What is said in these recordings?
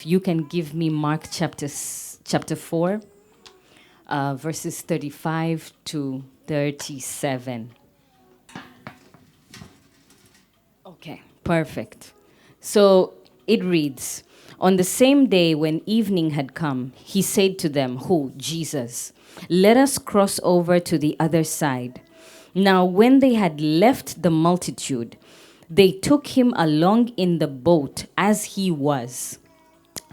You can give me Mark chapter 4, verses 35 to 37. Okay, perfect. So it reads, on the same day when evening had come, he said to them, who? Jesus, let us cross over to the other side. Now, when they had left the multitude, they took him along in the boat as he was.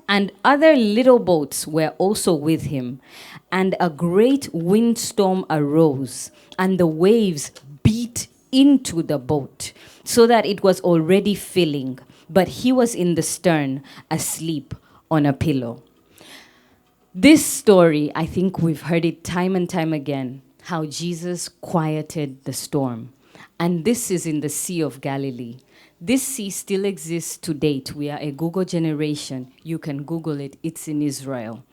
And other little boats were also with him. And a great windstorm arose, and the waves beat into the boat, so that it was already filling. But he was in the stern, asleep on a pillow. This story, I think we've heard it time and time again, how Jesus quieted the storm. And this is in the Sea of Galilee. This sea still exists to date. We are a Google generation. You can Google it. It's in Israel.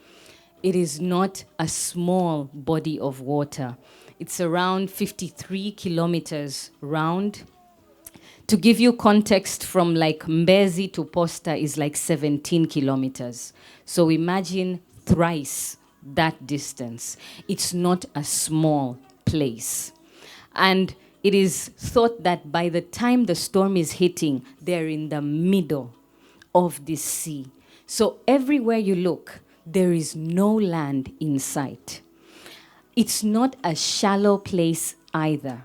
It is not a small body of water. It's around 53 kilometers round. To give you context, from like Mbezi to Posta is like 17 kilometers. So imagine thrice that distance. It's not a small place. And it is thought that by the time the storm is hitting, they're in the middle of this sea. So everywhere you look, there is no land in sight. It's not a shallow place either.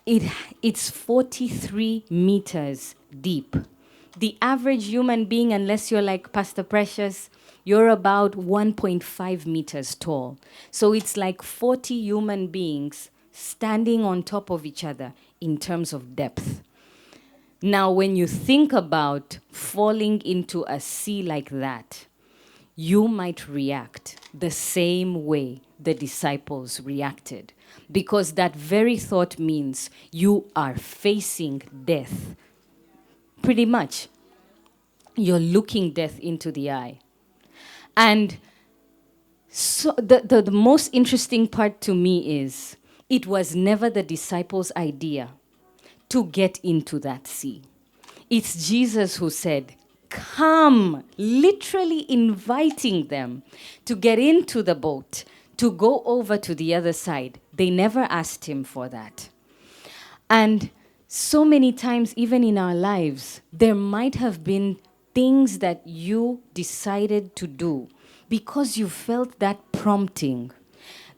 It's 43 meters deep. The average human being, unless you're like Pastor Precious, you're about 1.5 meters tall. So it's like 40 human beings standing on top of each other in terms of depth. Now, when you think about falling into a sea like that, you might react the same way the disciples reacted, because that very thought means you are facing death. Pretty much, you're looking death into the eye. And so the most interesting part to me is, it was never the disciples' idea to get into that sea. It's Jesus who said, come, literally inviting them to get into the boat, to go over to the other side. They never asked him for that. And so many times, even in our lives, there might have been things that you decided to do because you felt that prompting.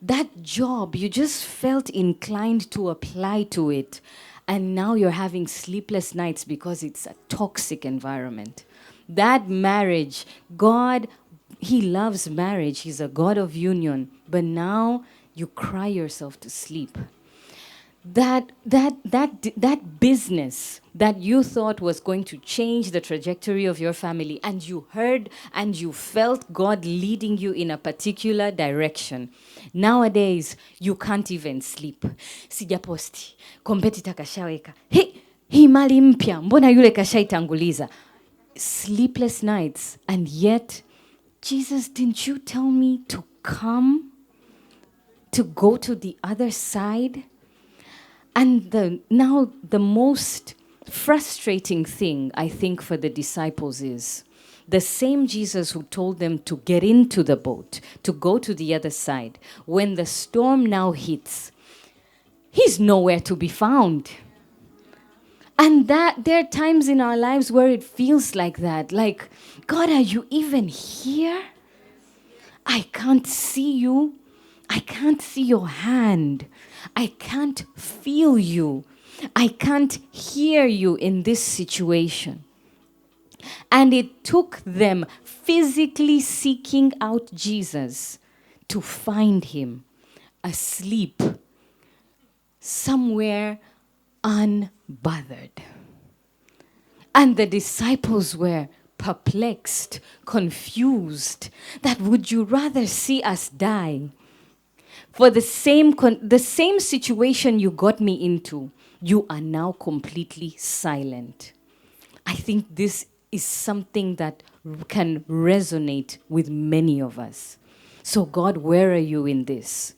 That job, you just felt inclined to apply to it. And now you're having sleepless nights because it's a toxic environment. That marriage, God, He loves marriage. He's a God of union. But now you cry yourself to sleep. That business that you thought was going to change the trajectory of your family, and you heard and you felt God leading you in a particular direction. Nowadays, you can't even sleep. Sijaposti, competitor kashaweka. Hii mali mpya, mbona yule kashaitanguliza? Sleepless nights. And yet, Jesus, didn't you tell me to come? To go to the other side? And now the most frustrating thing, I think, for the disciples is the same Jesus who told them to get into the boat, to go to the other side. When the storm now hits, He's nowhere to be found. And that there are times in our lives where it feels like that. Like, God, are you even here? I can't see you. I can't see your hand. I can't feel you. I can't hear you in this situation. And it took them physically seeking out Jesus to find him asleep somewhere unbothered. And the disciples were perplexed, confused, that would you rather see us die? For the same situation you got me into, you are now completely silent. I think this is something that can resonate with many of us. So God, where are you in this?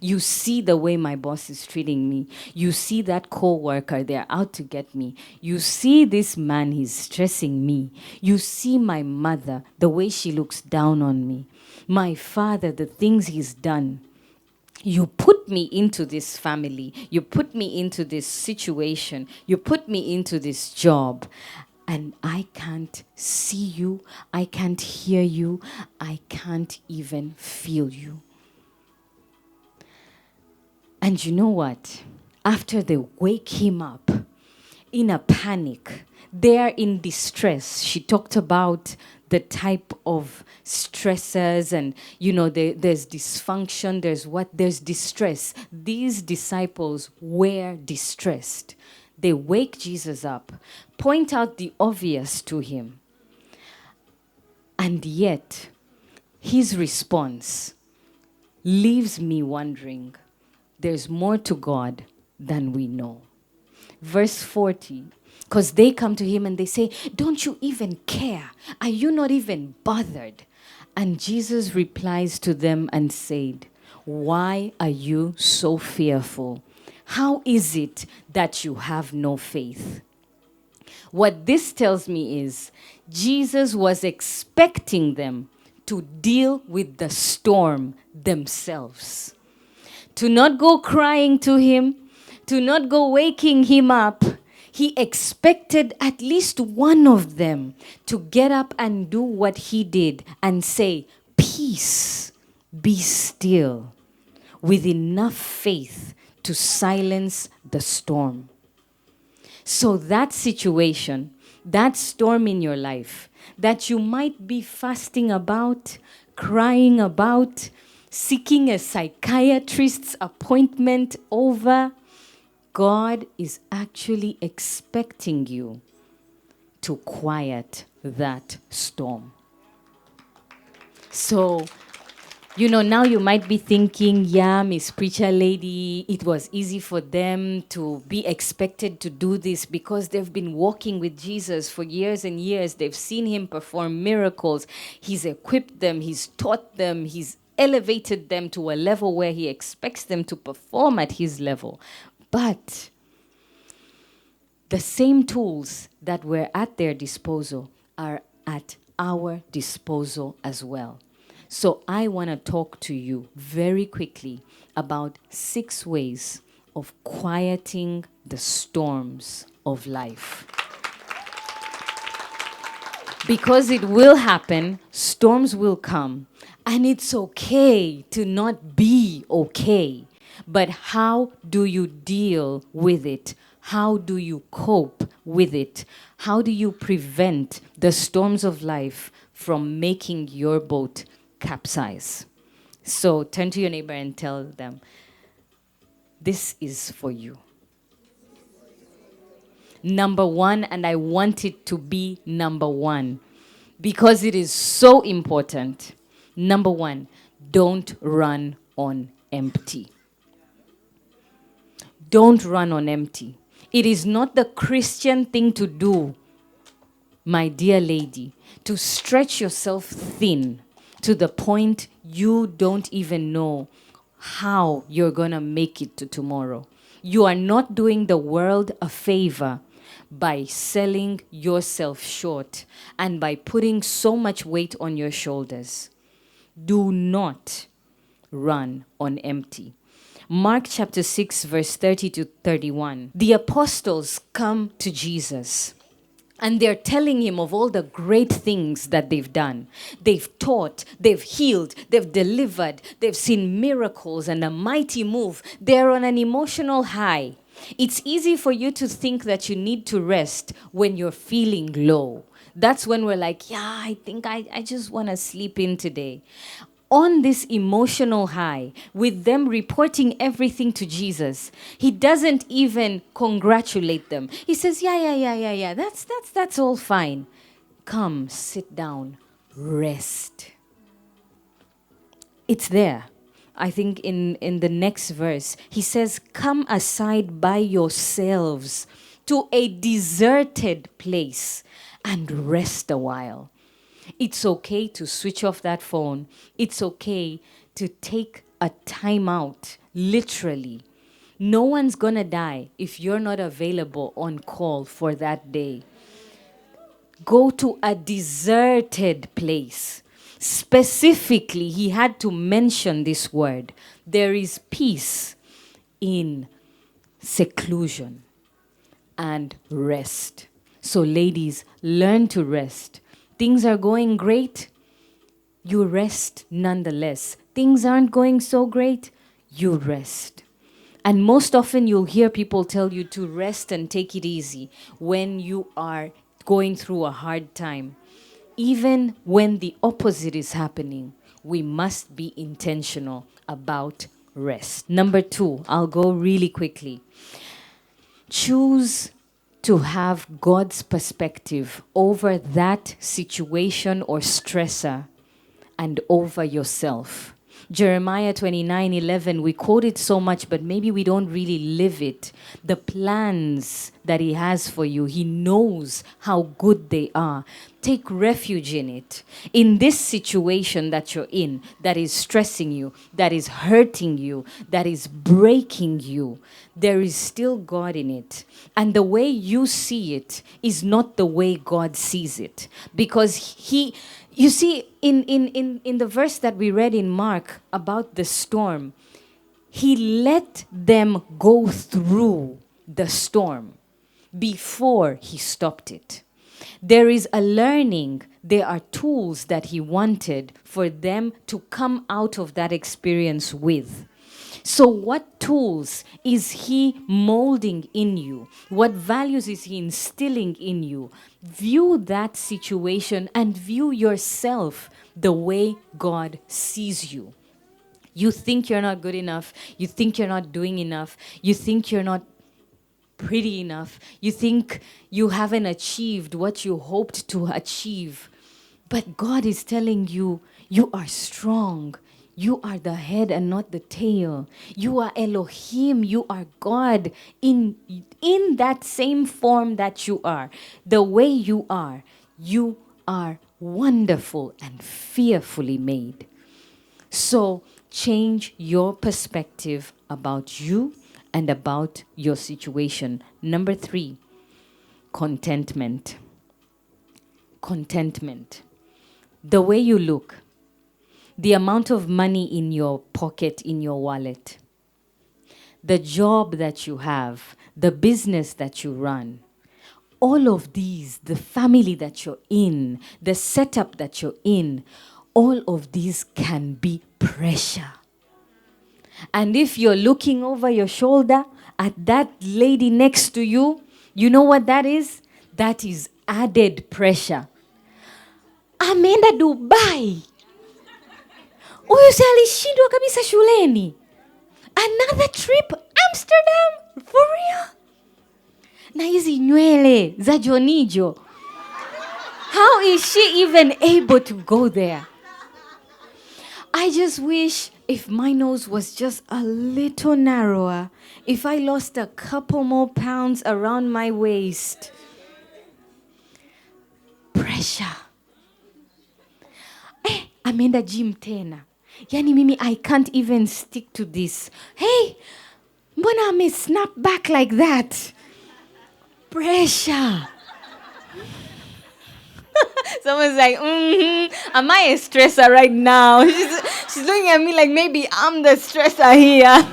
You see the way my boss is treating me. You see that co-worker, they're out to get me. You see this man, he's stressing me. You see my mother, the way she looks down on me. My father, the things he's done. You put me into this family. You put me into this situation. You put me into this job. And I can't see you. I can't hear you. I can't even feel you. And you know what? After they wake him up in a panic, they're in distress. She talked about the type of stressors and, there's dysfunction, there's distress. These disciples were distressed. They wake Jesus up, point out the obvious to him. And yet, his response leaves me wondering, there's more to God than we know. Verse 40, because they come to him and they say, don't you even care? Are you not even bothered? And Jesus replies to them and said, why are you so fearful? How is it that you have no faith? What this tells me is Jesus was expecting them to deal with the storm themselves. To not go crying to him, to not go waking him up. He expected at least one of them to get up and do what he did and say, peace, be still, with enough faith to silence the storm. So that situation, that storm in your life, that you might be fasting about, crying about, seeking a psychiatrist's appointment over, God is actually expecting you to quiet that storm. So, now you might be thinking, yeah, Miss Preacher Lady, it was easy for them to be expected to do this because they've been walking with Jesus for years and years. They've seen him perform miracles. He's equipped them. He's taught them. He's elevated them to a level where he expects them to perform at his level. But the same tools that were at their disposal are at our disposal as well. So I want to talk to you very quickly about 6 ways of quieting the storms of life. Because it will happen, storms will come, and it's okay to not be okay. But how do you deal with it? How do you cope with it? How do you prevent the storms of life from making your boat capsize? So turn to your neighbor and tell them, this is for you. Number 1, and I want it to be number 1 because it is so important. Number 1, don't run on empty. Don't run on empty. It is not the Christian thing to do, my dear lady, to stretch yourself thin to the point you don't even know how you're going to make it to tomorrow. You are not doing the world a favor by selling yourself short and by putting so much weight on your shoulders. Do not run on empty. Mark chapter 6, verse 30 to 31. The apostles come to Jesus and they're telling him of all the great things that they've done. They've taught, they've healed, they've delivered, they've seen miracles and a mighty move. They're on an emotional high. It's easy for you to think that you need to rest when you're feeling low. That's when we're like, yeah, I think I just want to sleep in today. On this emotional high, with them reporting everything to Jesus, he doesn't even congratulate them. He says, yeah, that's all fine. Come, sit down, rest. It's there. I think in the next verse, he says, come aside by yourselves to a deserted place and rest a while. It's okay to switch off that phone. It's okay to take a time out literally. No one's gonna die if you're not available on call for that day. Go to a deserted place. Specifically, he had to mention this word. There is peace in seclusion and rest. So, ladies, learn to rest. Things are going great, you rest nonetheless. Things aren't going so great, you rest. And most often you'll hear people tell you to rest and take it easy when you are going through a hard time. Even when the opposite is happening, we must be intentional about rest. Number 2, I'll go really quickly. Choose to have God's perspective over that situation or stressor and over yourself. Jeremiah 29:11, we quote it so much, but maybe we don't really live it. The plans that he has for you, he knows how good they are. Take refuge in it. In this situation that you're in, that is stressing you, that is hurting you, that is breaking you, there is still God in it. And the way you see it is not the way God sees it. Because you see, in the verse that we read in Mark about the storm, he let them go through the storm before he stopped it. There is a learning, there are tools that he wanted for them to come out of that experience with. So what tools is he molding in you? What values is he instilling in you? View that situation and view yourself the way God sees you. You think you're not good enough. You think you're not doing enough. You think you're not pretty enough. You think you haven't achieved what you hoped to achieve. But God is telling you, you are strong. You are the head and not the tail. You are Elohim. You are God in that same form that you are. The way you are wonderful and fearfully made. So change your perspective about you and about your situation. Number 3, contentment. Contentment. The way you look, the amount of money in your pocket, in your wallet, the job that you have, the business that you run, all of these, the family that you're in, the setup that you're in, all of these can be pressure. And if you're looking over your shoulder at that lady next to you, you know what that is? That is added pressure. Ameenda Dubai. Huyu si alishindwa kabisa shuleni. Another trip Amsterdam, for real? Na hizi nywele za Jonijo. How is she even able to go there? I just wish if my nose was just a little narrower, if I lost a couple more pounds around my waist. Pressure. Ameenda gym tena. Yani mimi, I can't even stick to this. Hey, mbona ame snap back like that? Pressure. Someone's like, am I a stressor right now? She's looking at me like maybe I'm the stressor here.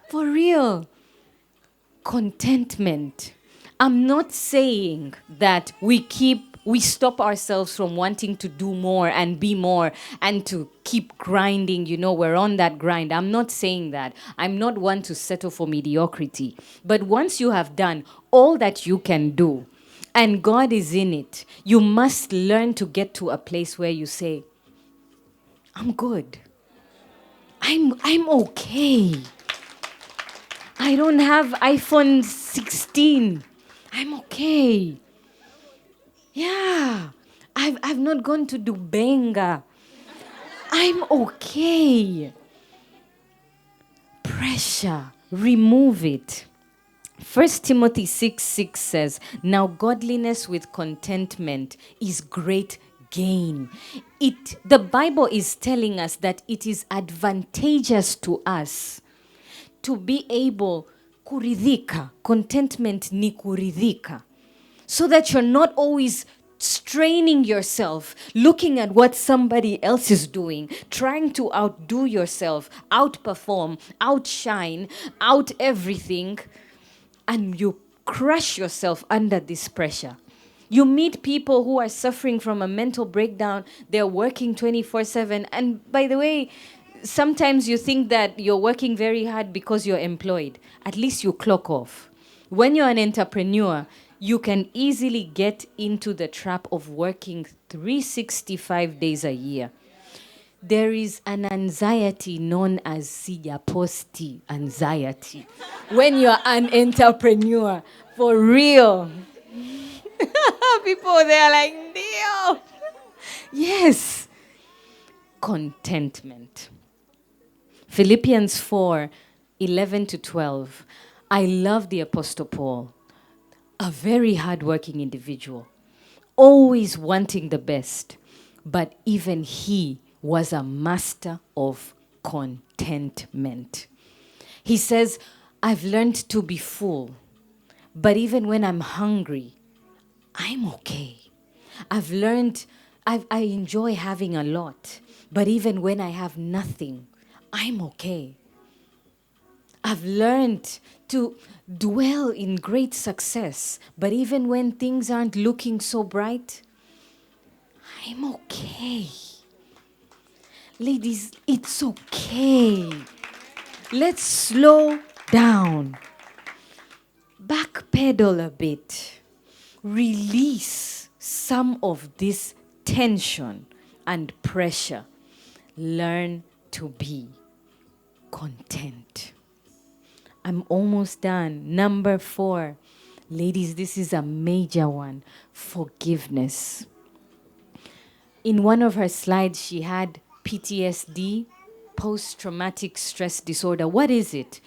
For real. Contentment. I'm not saying that we stop ourselves from wanting to do more and be more and to keep grinding, we're on that grind. I'm not saying that. I'm not one to settle for mediocrity. But once you have done all that you can do and God is in it, you must learn to get to a place where you say, I'm good. I'm okay. I don't have iPhone 16. I'm okay. Yeah. I've not gone to Dubenga. I'm okay. Pressure. Remove it. 1 Timothy 6:6 says, now godliness with contentment is great gain. The Bible is telling us that it is advantageous to us to be able kuridhika. Contentment ni kuridhika. So that you're not always straining yourself, looking at what somebody else is doing, trying to outdo yourself, outperform, outshine, out everything, and you crush yourself under this pressure. You meet people who are suffering from a mental breakdown. They're working 24/7. And by the way, sometimes you think that you're working very hard because you're employed. At least you clock off. When you're an entrepreneur, you can easily get into the trap of working 365 days a year. There is an anxiety known as sijaposti anxiety when you're an entrepreneur. For real. People, they're like, Dio. Yes. Contentment. Philippians 4:11-12. I love the Apostle Paul, a very hardworking individual, always wanting the best, but even he was a master of contentment. He says, I've learned to be full, but even when I'm hungry, I'm okay. I've learned, I enjoy having a lot, but even when I have nothing, I'm okay. I've learned to dwell in great success, but even when things aren't looking so bright, I'm okay. Ladies, it's okay. Let's slow down. Backpedal a bit. Release some of this tension and pressure. Learn to be content. I'm almost done. Number 4. Ladies, this is a major one. Forgiveness. In one of her slides, she had PTSD, post-traumatic stress disorder. What is it?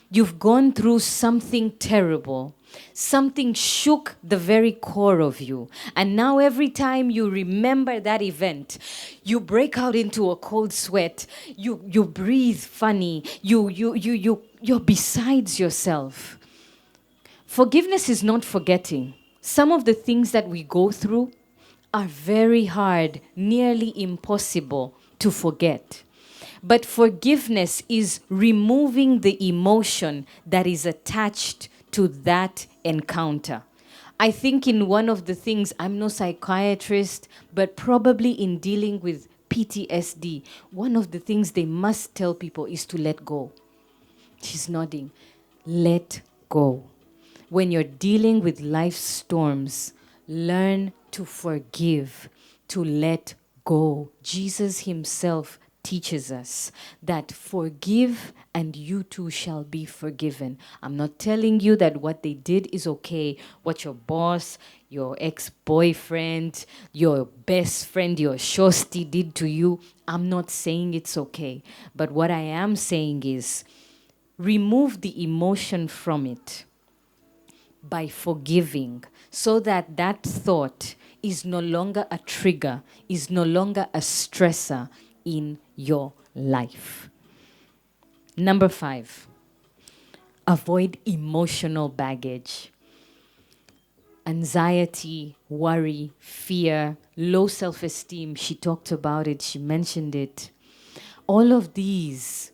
You've gone through something terrible. Something shook the very core of you. And now every time you remember that event, you break out into a cold sweat. You breathe funny. You're besides yourself. Forgiveness is not forgetting. Some of the things that we go through are very hard, nearly impossible to forget. But forgiveness is removing the emotion that is attached to that encounter. I think in one of the things, I'm no psychiatrist, but probably in dealing with PTSD, one of the things they must tell people is to let go. She's nodding. Let go. When you're dealing with life's storms, learn to forgive, to let go. Jesus himself teaches us that forgive and you too shall be forgiven. I'm not telling you that what they did is okay. What your boss, your ex-boyfriend, your best friend, your shosti did to you, I'm not saying it's okay. But what I am saying is remove the emotion from it by forgiving, so that that thought is no longer a trigger, is no longer a stressor in your life. Number 5, avoid emotional baggage. Anxiety, worry, fear, low self-esteem. She talked about it, she mentioned it. All of these,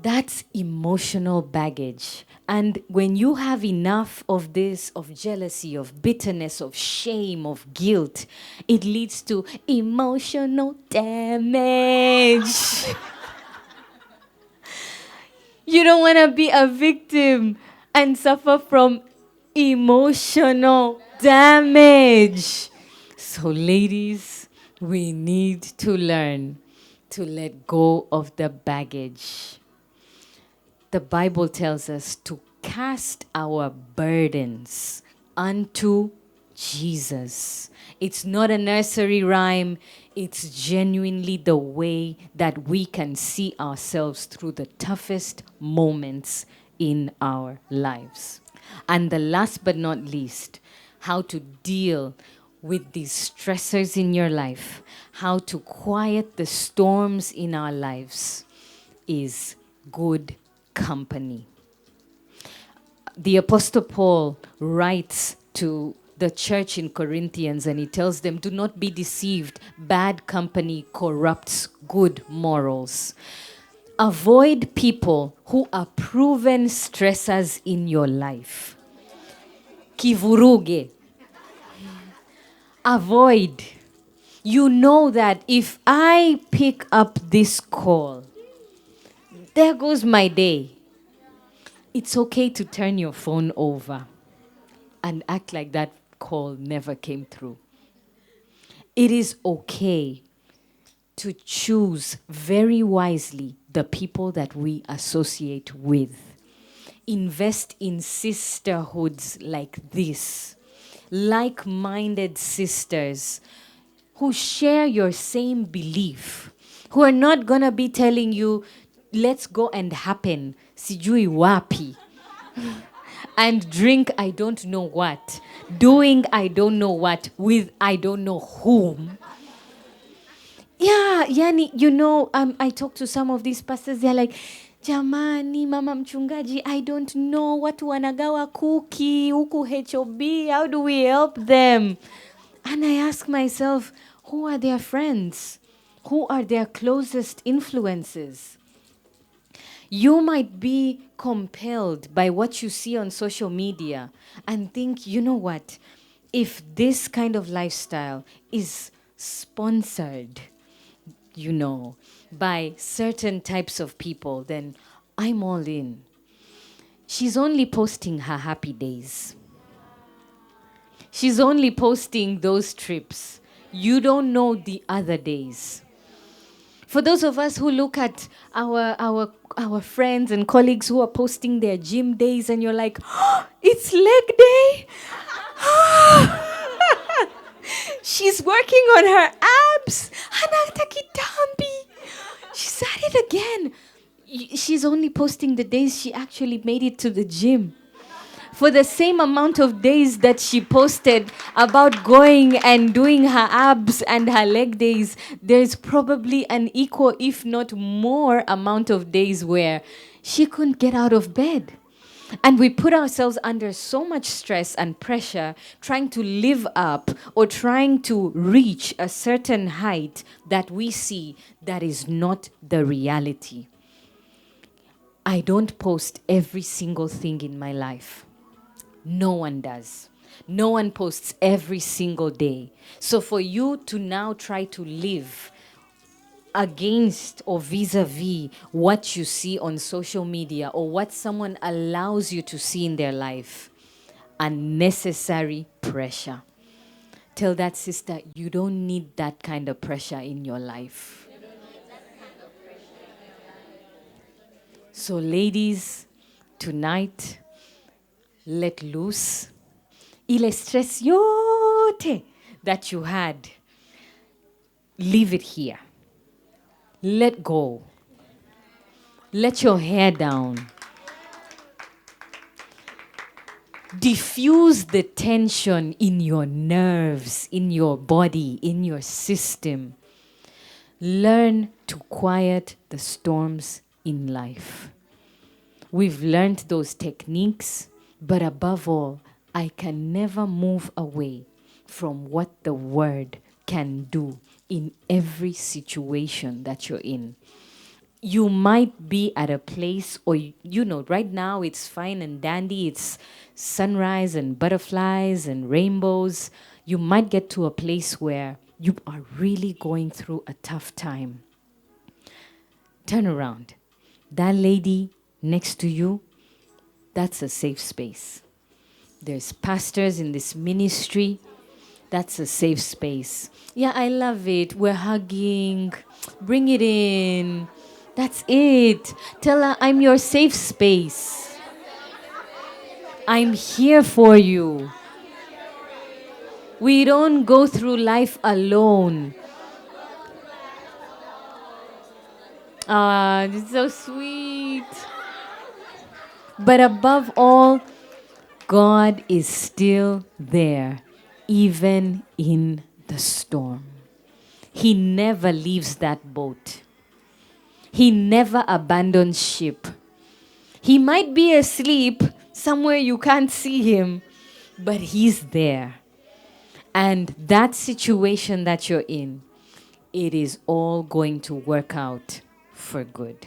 that's emotional baggage. And when you have enough of this, of jealousy, of bitterness, of shame, of guilt, it leads to emotional damage. You don't want to be a victim and suffer from emotional damage. So ladies, we need to learn to let go of the baggage. The Bible tells us to cast our burdens unto Jesus. It's not a nursery rhyme. It's genuinely the way that we can see ourselves through the toughest moments in our lives. And the last but not least, how to deal with these stressors in your life, how to quiet the storms in our lives, is good company. The Apostle Paul writes to the church in Corinthians and he tells them, do not be deceived. Bad company corrupts good morals. Avoid people who are proven stressors in your life. Kivuruge. Avoid. You know that if I pick up this call, there goes my day. It's okay to turn your phone over and act like that call never came through. It is okay to choose very wisely the people that we associate with. Invest in sisterhoods like this, like-minded sisters who share your same belief, who are not gonna be telling you, let's go and happen, sijui wapi, and drink I don't know what, doing I don't know what, with I don't know whom. Yeah, yani, I talk to some of these pastors, they're like, jamani, mama mchungaji, I don't know, watu wanagawa kuki, huku HOB, how do we help them? And I ask myself, who are their friends? Who are their closest influences? You might be compelled by what you see on social media and think, you know what? If this kind of lifestyle is sponsored, by certain types of people, then I'm all in. She's only posting her happy days. She's only posting those trips. You don't know the other days. For those of us who look at our friends and colleagues who are posting their gym days and you're like, oh, it's leg day? She's working on her abs. She's at it again. She's only posting the days she actually made it to the gym. For the same amount of days that she posted about going and doing her abs and her leg days, there's probably an equal, if not more, amount of days where she couldn't get out of bed. And we put ourselves under so much stress and pressure trying to live up or trying to reach a certain height that we see that is not the reality. I don't post every single thing in my life. No one does. No one posts every single day. So for you to now try to live against or vis-a-vis what you see on social media or what someone allows you to see in their life, unnecessary pressure. Tell that sister, you don't need that kind of pressure in your life. So ladies, tonight, let loose. Ile stress yote that you had, leave it here. Let go. Let your hair down. Diffuse the tension in your nerves, in your body, in your system. Learn to quiet the storms in life. We've learned those techniques, but above all, I can never move away from what the word can do in every situation that you're in. You might be at a place, or right now it's fine and dandy, it's sunrise and butterflies and rainbows. You might get to a place where you are really going through a tough time. Turn around. That lady next to you, that's a safe space. There's pastors in this ministry. That's a safe space. Yeah, I love it. We're hugging. Bring it in. That's it. Tell her, I'm your safe space. I'm here for you. We don't go through life alone. Ah, it's so sweet. But above all, God is still there. even in the storm. He never leaves that boat. He never abandons ship. He might be asleep somewhere you can't see him, but he's there. And that situation that you're in, it is all going to work out for good.